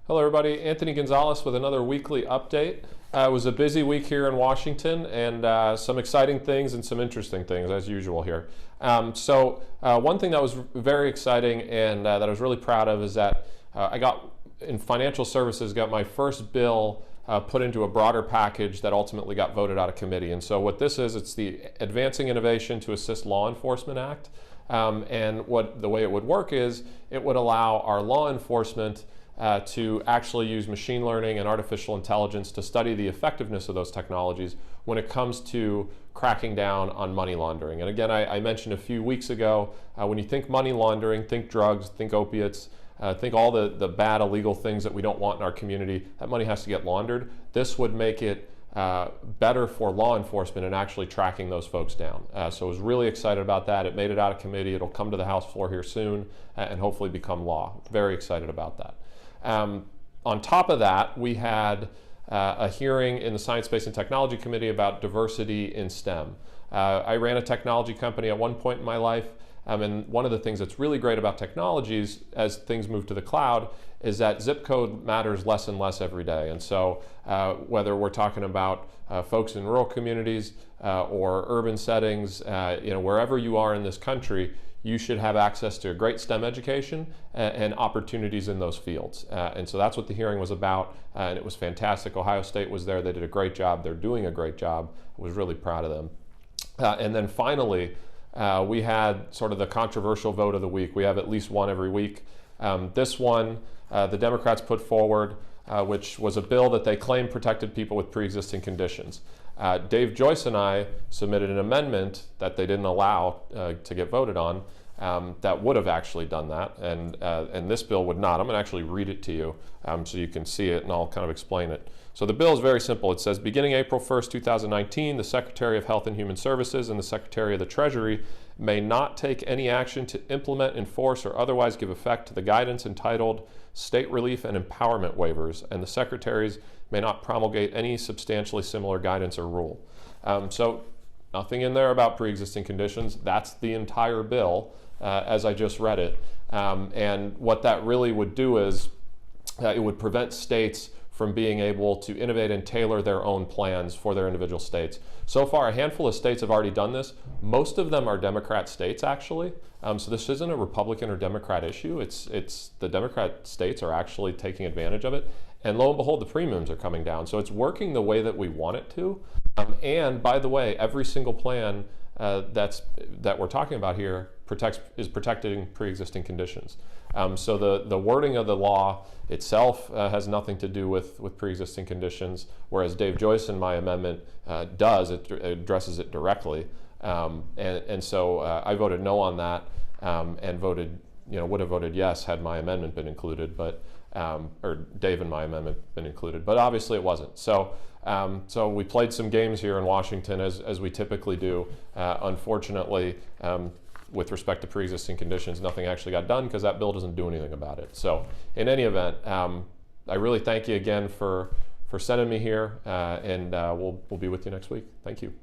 Hello everybody, Anthony Gonzalez with another weekly update. It was a busy week here in Washington and some exciting things and some interesting things as usual here. One thing that was very exciting and that I was really proud of is that I got, in financial services, got my first bill put into a broader package that ultimately got voted out of committee. And so what this is, it's the Advancing Innovation to Assist Law Enforcement Act. And the way it would work is it would allow our law enforcement to actually use machine learning and artificial intelligence to study the effectiveness of those technologies when it comes to cracking down on money laundering. And again, I mentioned a few weeks ago, when you think money laundering, think drugs, think opiates, think all the bad illegal things that we don't want in our community. That money has to get laundered. This would make it better for law enforcement in actually tracking those folks down. So I was really excited about that. It made it out of committee. It'll come to the House floor here soon and hopefully become law. Very excited about that. On top of that, we had a hearing in the Science, Space, and Technology Committee about diversity in STEM. I ran a technology company at one point in my life, and one of the things that's really great about technologies as things move to the cloud is that zip code matters less and less every day. And so whether we're talking about folks in rural communities or urban settings, wherever you are in this country, you should have access to a great STEM education and opportunities in those fields. And so that's what the hearing was about, and it was fantastic. Ohio State was there. They did a great job. They're doing a great job. I was really proud of them. And then finally, we had sort of the controversial vote of the week. We have at least one every week. This one, the Democrats put forward, which was a bill that they claim protected people with pre-existing conditions. Joyce and I submitted an amendment that they didn't allow to get voted on that would have actually done that, and this bill would not. I'm going to actually read it to you so you can see it, and I'll kind of explain it. So the bill is very simple. It says, beginning April 1st, 2019, the Secretary of Health and Human Services and the Secretary of the Treasury may not take any action to implement, enforce, or otherwise give effect to the guidance entitled State Relief and Empowerment Waivers, and the Secretaries may not promulgate any substantially similar guidance or rule. So nothing in there about pre-existing conditions. That's the entire bill as I just read it. And what that really would do is it would prevent states from being able to innovate and tailor their own plans for their individual states. So far, a handful of states have already done this. Most of them are Democrat states, actually. So this isn't a Republican or Democrat issue. It's the Democrat states are actually taking advantage of it. And lo and behold, the premiums are coming down. So it's working the way that we want it to. And by the way, every single plan that we're talking about here is protecting pre-existing conditions. So the wording of the law itself has nothing to do with pre-existing conditions, whereas Joyce and my amendment does. It addresses it directly. So I voted no on that and would have voted yes had my amendment been included, but or Dave and my amendment been included, but obviously it wasn't. So we played some games here in Washington as we typically do. Unfortunately, with respect to pre-existing conditions, nothing actually got done because that bill doesn't do anything about it. So in any event, I really thank you again for sending me here, and we'll be with you next week. Thank you.